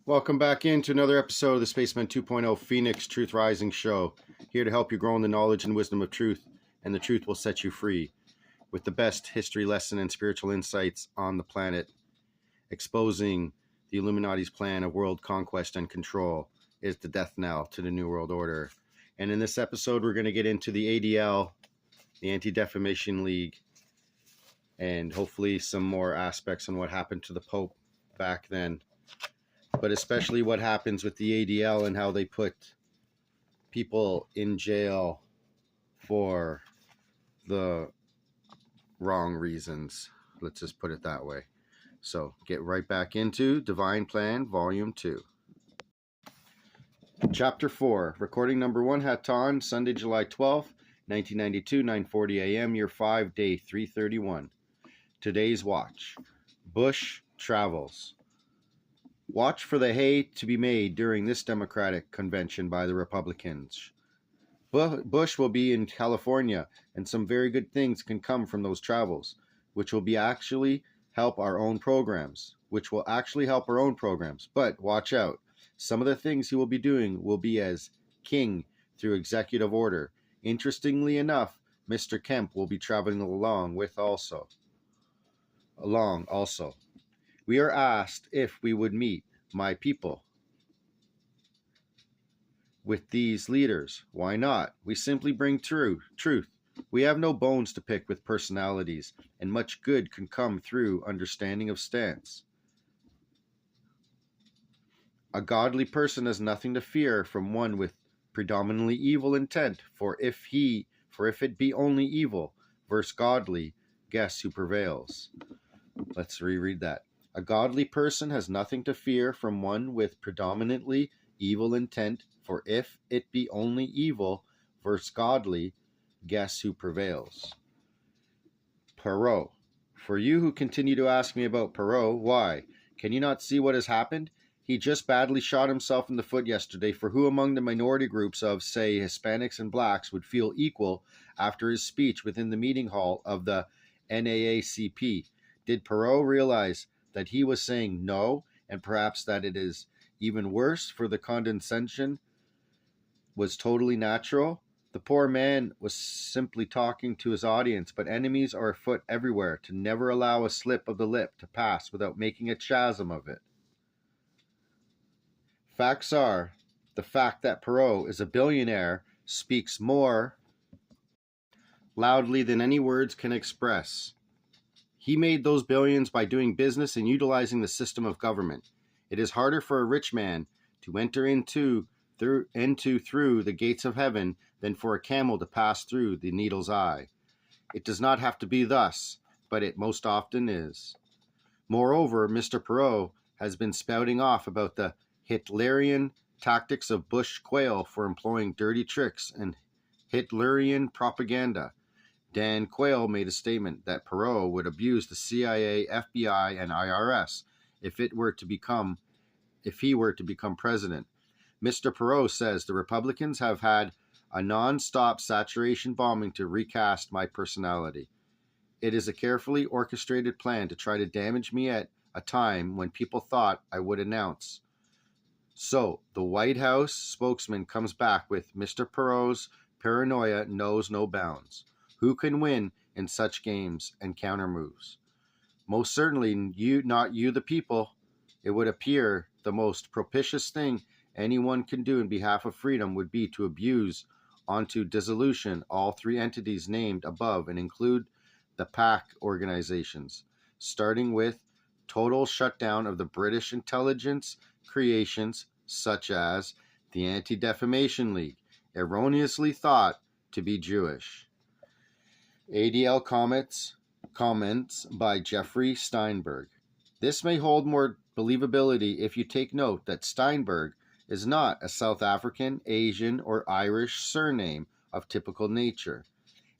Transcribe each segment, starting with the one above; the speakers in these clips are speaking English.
Welcome back into another episode of the Spaceman 2.0 Phoenix Truth Rising Show. Here to help you grow in the knowledge and wisdom of truth, and the truth will set you free. With the best history lesson and spiritual insights on the planet, exposing the Illuminati's plan of world conquest and control is the death knell to the New World Order. And in this episode, we're going to get into the ADL, the Anti-Defamation League, and hopefully some more aspects on what happened to the Pope back then. But especially what happens with the ADL and how they put people in jail for the wrong reasons. Let's just put it that way. So get right back into Divine Plan Volume 2. Chapter 4, recording number 1, HATONN, Sunday, July 12th, 1992, 9:40 a.m., year 5, day 331. Today's watch. Bush travels. Watch for the hay to be made during this Democratic convention by the Republicans. Bush will be in California, and some very good things can come from those travels, which will actually help our own programs. But watch out. Some of the things he will be doing will be as king through executive order. Interestingly enough, Mr. Kemp will be traveling along also. We are asked if we would meet my people with these leaders. Why not? We simply bring truth. We have no bones to pick with personalities, and much good can come through understanding of stance. A godly person has nothing to fear from one with predominantly evil intent, for if it be only evil versus godly, guess who prevails? Let's reread that. A godly person has nothing to fear from one with predominantly evil intent, for if it be only evil versus godly, guess who prevails? PEROT. For you who continue to ask me about PEROT, why? Can you not see what has happened? He just badly shot himself in the foot yesterday, for who among the minority groups of, say, Hispanics and blacks would feel equal after his speech within the meeting hall of the NAACP? Did PEROT realize that he was saying no, and perhaps that it is even worse, for the condescension was totally natural? The poor man was simply talking to his audience, but enemies are afoot everywhere to never allow a slip of the lip to pass without making a chasm of it. Facts are, the fact that PEROT is a billionaire speaks more loudly than any words can express. He made those billions by doing business and utilizing the system of government. It is harder for a rich man to enter through the gates of heaven than for a camel to pass through the needle's eye. It does not have to be thus, but it most often is. Moreover, Mr. PEROT has been spouting off about the Hitlerian tactics of Bush Quayle for employing dirty tricks and Hitlerian propaganda. Dan Quayle made a statement that PEROT would abuse the CIA, FBI, and IRS if he were to become president. Mr. PEROT says the Republicans have had a non-stop saturation bombing to recast my personality. It is a carefully orchestrated plan to try to damage me at a time when people thought I would announce. So, the White House spokesman comes back with Mr. PEROT's paranoia knows no bounds. Who can win in such games and counter moves? Most certainly not you the people. It would appear the most propitious thing anyone can do in behalf of freedom would be to abuse onto dissolution all three entities named above and include the PAC organizations, starting with total shutdown of the British intelligence creations such as the Anti-Defamation League, erroneously thought to be Jewish. ADL comments by Jeffrey Steinberg. This may hold more believability if you take note that Steinberg is not a South African, Asian, or Irish surname of typical nature.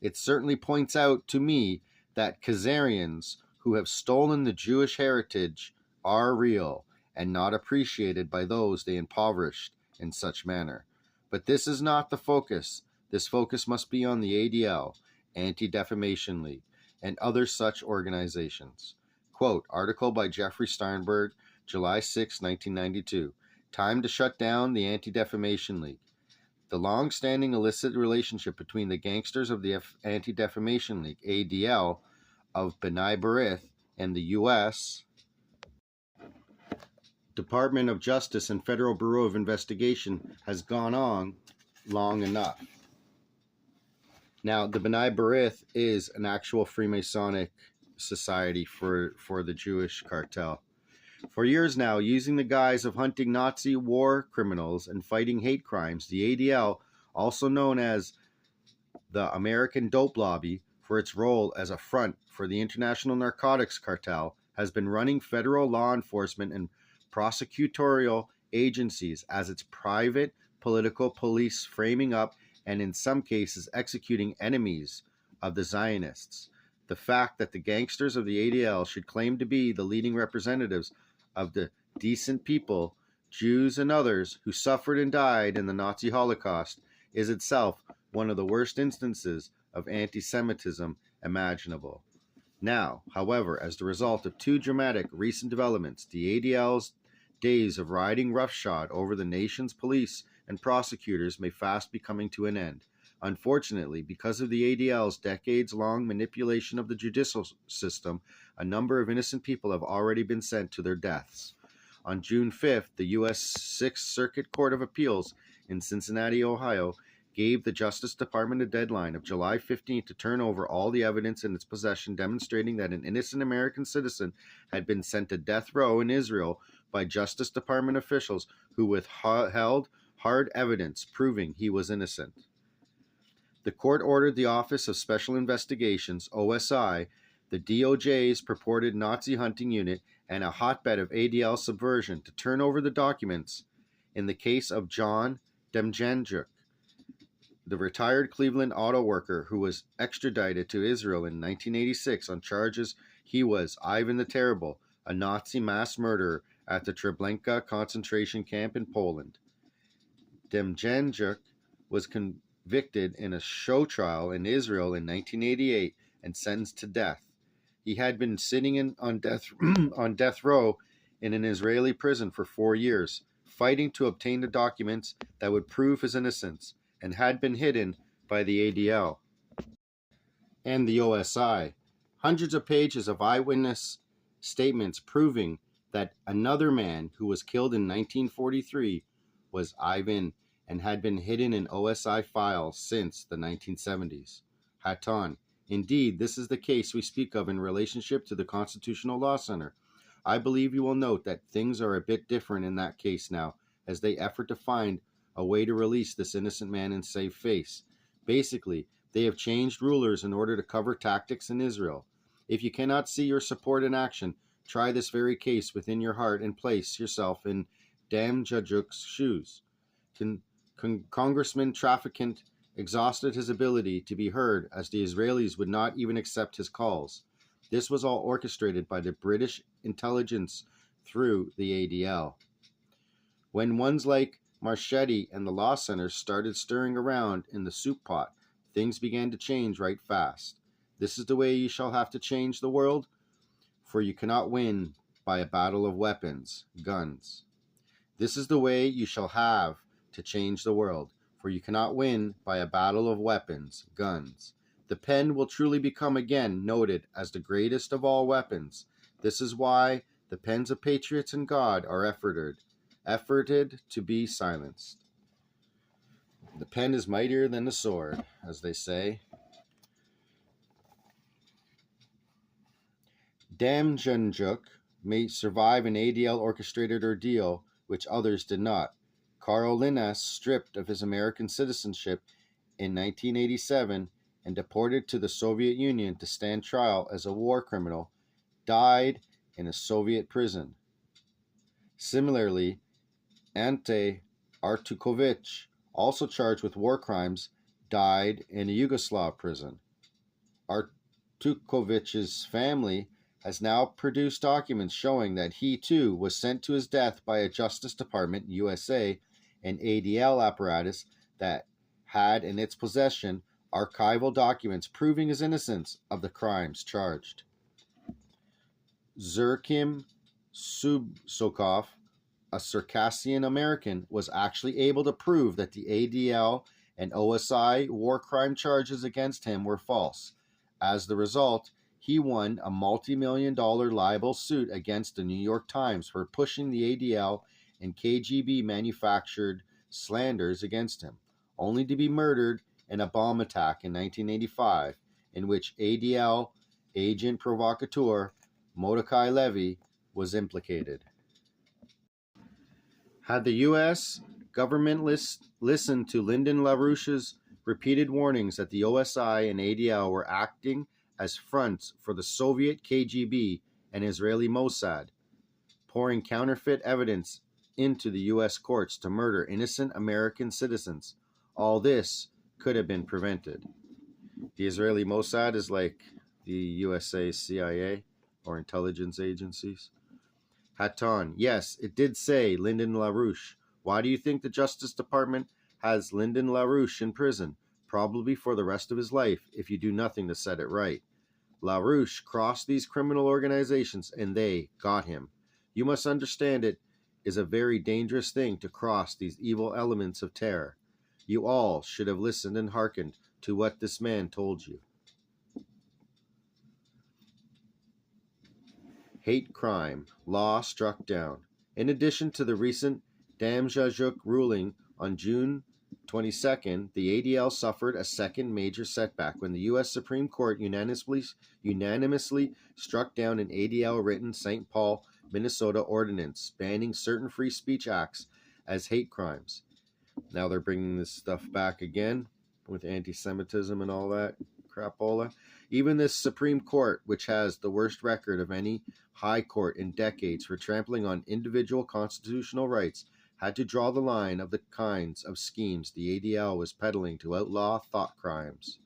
It certainly points out to me that Khazarians who have stolen the Jewish heritage are real and not appreciated by those they impoverished in such manner. But this is not the focus. This focus must be on the ADL, Anti-Defamation League, and other such organizations. Quote, article by Jeffrey Steinberg, July 6, 1992. Time to shut down the Anti-Defamation League. The long-standing illicit relationship between the gangsters of the Anti-Defamation League, ADL, of B'nai B'rith and the U.S. Department of Justice and Federal Bureau of Investigation has gone on long enough. Now, the B'nai B'rith is an actual Freemasonic society for the Jewish cartel. For years now, using the guise of hunting Nazi war criminals and fighting hate crimes, the ADL, also known as the American Dope Lobby for its role as a front for the international narcotics cartel, has been running federal law enforcement and prosecutorial agencies as its private political police, framing up and in some cases executing enemies of the Zionists. The fact that the gangsters of the ADL should claim to be the leading representatives of the decent people, Jews and others, who suffered and died in the Nazi Holocaust is itself one of the worst instances of anti-Semitism imaginable. Now, however, as the result of two dramatic recent developments, the ADL's days of riding roughshod over the nation's police and prosecutors may fast be coming to an end. Unfortunately, because of the ADL's decades-long manipulation of the judicial system, a number of innocent people have already been sent to their deaths. On June 5th, the U.S. 6th Circuit Court of Appeals in Cincinnati, Ohio, gave the Justice Department a deadline of July 15th to turn over all the evidence in its possession demonstrating that an innocent American citizen had been sent to death row in Israel by Justice Department officials who withheld hard evidence proving he was innocent. The court ordered the Office of Special Investigations, OSI, the DOJ's purported Nazi hunting unit, and a hotbed of ADL subversion to turn over the documents in the case of John Demjanjuk, the retired Cleveland auto worker who was extradited to Israel in 1986 on charges he was Ivan the Terrible, a Nazi mass murderer at the Treblinka concentration camp in Poland. Demjanjuk was convicted in a show trial in Israel in 1988 and sentenced to death. He had been sitting on death row in an Israeli prison for 4 years, fighting to obtain the documents that would prove his innocence, and had been hidden by the ADL and the OSI. Hundreds of pages of eyewitness statements proving that another man who was killed in 1943 was Ivan and had been hidden in OSI files since the 1970s. HATONN. Indeed, this is the case we speak of in relationship to the Constitutional Law Center. I believe you will note that things are a bit different in that case now, as they effort to find a way to release this innocent man and save face. Basically, they have changed rulers in order to cover tactics in Israel. If you cannot see or support in action, try this very case within your heart and place yourself in Demjanjuk's shoes. Congressman Traficant exhausted his ability to be heard as the Israelis would not even accept his calls. This was all orchestrated by the British intelligence through the ADL. When ones like Marchetti and the Law Center started stirring around in the soup pot, things began to change right fast. This is the way you shall have to change the world, for you cannot win by a battle of weapons, guns. This is the way you shall have to change the world, for you cannot win by a battle of weapons, guns. The pen will truly become again noted as the greatest of all weapons. This is why the pens of patriots and God are efforted to be silenced. The pen is mightier than the sword, as they say. Demjanjuk may survive an ADL orchestrated ordeal, which others did not. Karl Linnaeus, stripped of his American citizenship in 1987 and deported to the Soviet Union to stand trial as a war criminal, died in a Soviet prison. Similarly, Ante Artukovic, also charged with war crimes, died in a Yugoslav prison. Artukovic's family has now produced documents showing that he too was sent to his death by a Justice Department, USA, and ADL apparatus that had in its possession archival documents proving his innocence of the crimes charged. Zurkim Subsokov, a Circassian American, was actually able to prove that the ADL and OSI war crime charges against him were false. As the result, he won a multi-million-dollar libel suit against the New York Times for pushing the ADL and KGB manufactured slanders against him, only to be murdered in a bomb attack in 1985, in which ADL agent provocateur Mordecai Levy was implicated. Had the U.S. government listened to Lyndon LaRouche's repeated warnings that the OSI and ADL were acting as fronts for the Soviet KGB and Israeli Mossad, pouring counterfeit evidence into the U.S. courts to murder innocent American citizens, all this could have been prevented. The Israeli Mossad is like the USA CIA or intelligence agencies. HATONN, yes, it did say Lyndon LaRouche. Why do you think the Justice Department has Lyndon LaRouche in prison? Probably for the rest of his life, if you do nothing to set it right. LaRouche crossed these criminal organizations and they got him. You must understand it is a very dangerous thing to cross these evil elements of terror. You all should have listened and hearkened to what this man told you. Hate crime, law struck down. In addition to the recent Damjajuk ruling on June 22nd, the ADL suffered a second major setback when the U.S. Supreme Court unanimously struck down an ADL-written St. Paul, Minnesota ordinance banning certain free speech acts as hate crimes. Now they're bringing this stuff back again with anti-Semitism and all that crapola. Even this Supreme Court, which has the worst record of any high court in decades for trampling on individual constitutional rights, had to draw the line of the kinds of schemes the ADL was peddling to outlaw thought crimes.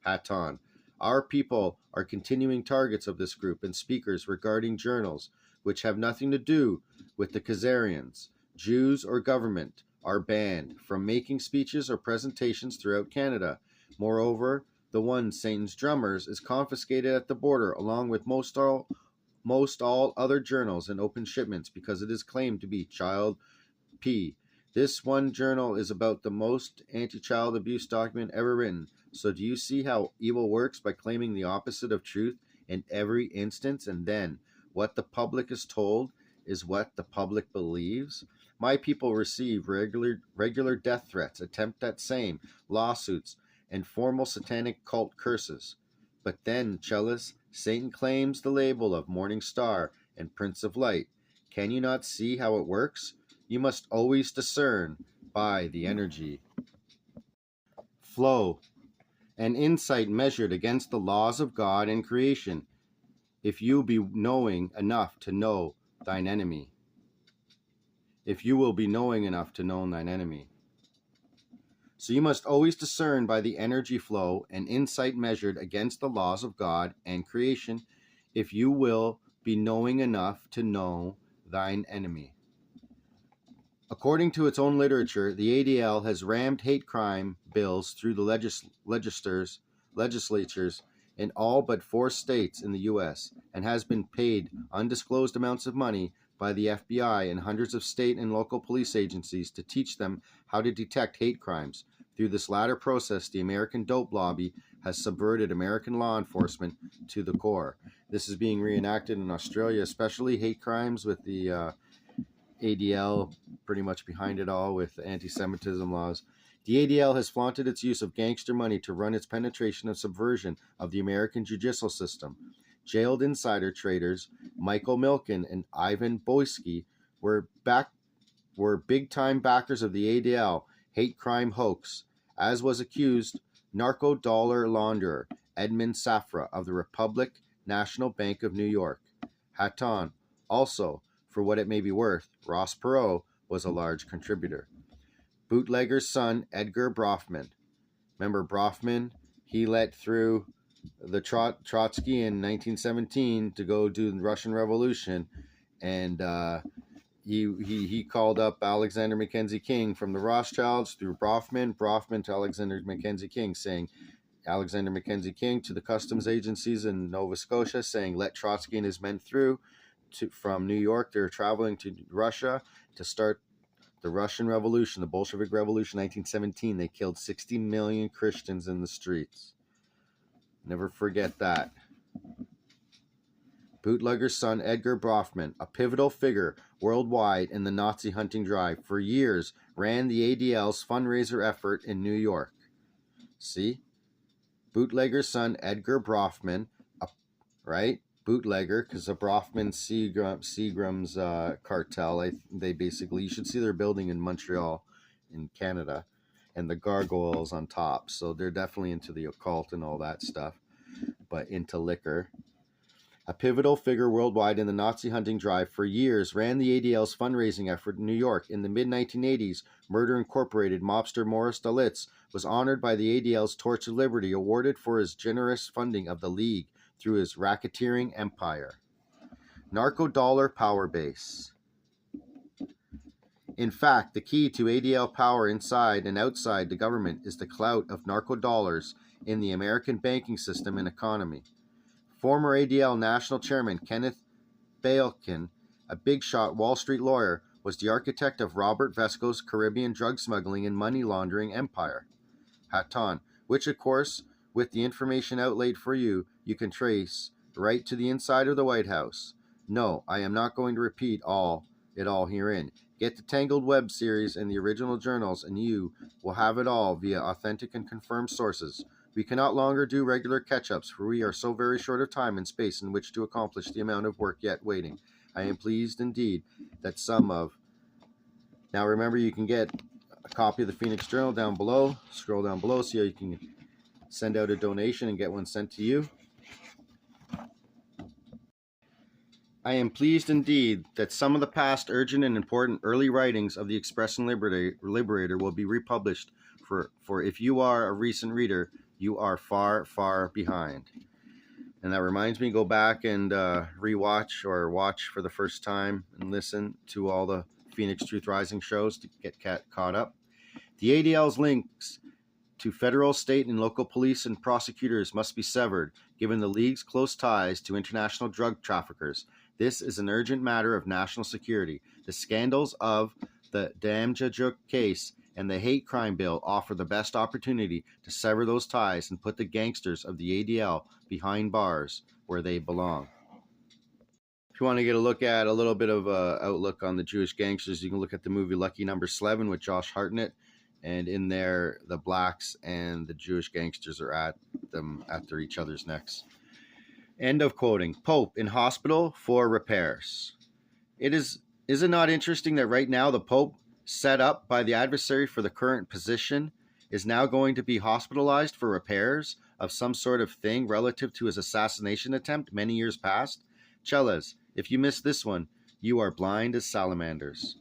HATONN, our people are continuing targets of this group and speakers regarding journals which have nothing to do with the Khazarians, Jews, or government, are banned from making speeches or presentations throughout Canada. Moreover, the one Satan's Drummers is confiscated at the border along with most all other journals and open shipments because it is claimed to be child P. This one journal is about the most anti-child abuse document ever written. So do you see how evil works by claiming the opposite of truth in every instance, and then what the public is told is what the public believes? My people receive regular death threats, attempt at same, lawsuits, and formal satanic cult curses. But then, Chellis, Satan claims the label of Morning Star and Prince of Light. Can you not see how it works? You must always discern by the energy flow and insight measured against the laws of God and creation, if you be knowing enough to know thine enemy. If you will be knowing enough to know thine enemy. So you must always discern by the energy flow and insight measured against the laws of God and creation, if you will be knowing enough to know thine enemy. According to its own literature, the ADL has rammed hate crime bills through the legislatures in all but 4 states in the U.S. and has been paid undisclosed amounts of money by the FBI and hundreds of state and local police agencies to teach them how to detect hate crimes. Through this latter process, the American dope lobby has subverted American law enforcement to the core. This is being reenacted in Australia, especially hate crimes with the ADL pretty much behind it all with anti-Semitism laws. The ADL has flaunted its use of gangster money to run its penetration and subversion of the American judicial system. Jailed insider traders Michael Milken and Ivan Boyski were big-time backers of the ADL hate crime hoax, as was accused NARCO-DOLLAR launderer Edmund Safra of the Republic National Bank of New York. HATONN, also, for what it may be worth, Ross Perot was a large contributor. Bootlegger's son, Edgar Brofman. Remember Brofman? He let through the Trotsky in 1917 to go do the Russian Revolution, and he called up Alexander Mackenzie King from the Rothschilds through Brofman to Alexander Mackenzie King, saying, Alexander Mackenzie King to the customs agencies in Nova Scotia, saying, let Trotsky and his men through. from New York. They're traveling to Russia to start the Russian Revolution, the Bolshevik Revolution, 1917. They killed 60 million Christians in the streets. Never forget that. Bootlegger's son, Edgar Brofman, a pivotal figure worldwide in the Nazi hunting drive, for years ran the ADL's fundraiser effort in New York. See? Bootlegger's son, Edgar Brofman, right? Bootlegger, because the Brofman Seagram's cartel, they basically, you should see their building in Montreal, in Canada, and the gargoyles on top. So they're definitely into the occult and all that stuff, but into liquor. A pivotal figure worldwide in the Nazi hunting drive, for years ran the ADL's fundraising effort in New York. In the mid-1980s, Murder Incorporated mobster Morris Dalitz was honored by the ADL's Torch of Liberty, awarded for his generous funding of the League through his racketeering empire. NARCO-DOLLAR power base. In fact, the key to ADL power inside and outside the government is the clout of narco-dollars in the American banking system and economy. Former ADL National Chairman Kenneth Balekin, a big-shot Wall Street lawyer, was the architect of Robert Vesco's Caribbean drug smuggling and money laundering empire, HATONN, which, of course, with the information outlaid for you, you can trace right to the inside of the White House. No, I am not going to repeat it all herein. Get the Tangled Web series and the original journals, and you will have it all via authentic and confirmed sources. We cannot longer do regular catch-ups, for we are so very short of time and space in which to accomplish the amount of work yet waiting. I am pleased indeed that some of... Now remember, you can get a copy of the Phoenix Journal down below. Scroll down below, see how you can send out a donation and get one sent to you. I am pleased indeed that some of the past urgent and important early writings of the Express and Liberator will be republished, for if you are a recent reader, you are far, far behind. And that reminds me, go back and rewatch or watch for the first time and listen to all the Phoenix Truth Rising shows to get caught up. The ADL's links to federal, state, and local police and prosecutors must be severed, given the League's close ties to international drug traffickers. This is an urgent matter of national security. The scandals of the Damjajuk case and the hate crime bill offer the best opportunity to sever those ties and put the gangsters of the ADL behind bars where they belong. If you want to get a look at a little bit of outlook on the Jewish gangsters, you can look at the movie Lucky Number 11 with Josh Hartnett. And in there, the blacks and the Jewish gangsters are at each other's necks. End of quoting. Pope in hospital for repairs. Is it not interesting that right now the Pope, set up by the adversary for the current position, is now going to be hospitalized for repairs of some sort of thing relative to his assassination attempt many years past? Cellas, if you missed this one, you are blind as salamanders.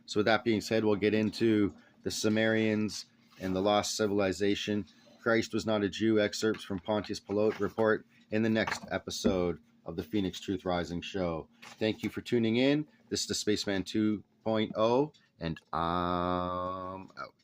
So with that being said, we'll get into the Sumerians and the lost civilization. Christ was not a Jew, excerpts from Pontius Pilate report in the next episode of the Phoenix Truth Rising show. Thank you for tuning in. This is the Spaceman 2.0, and I'm out.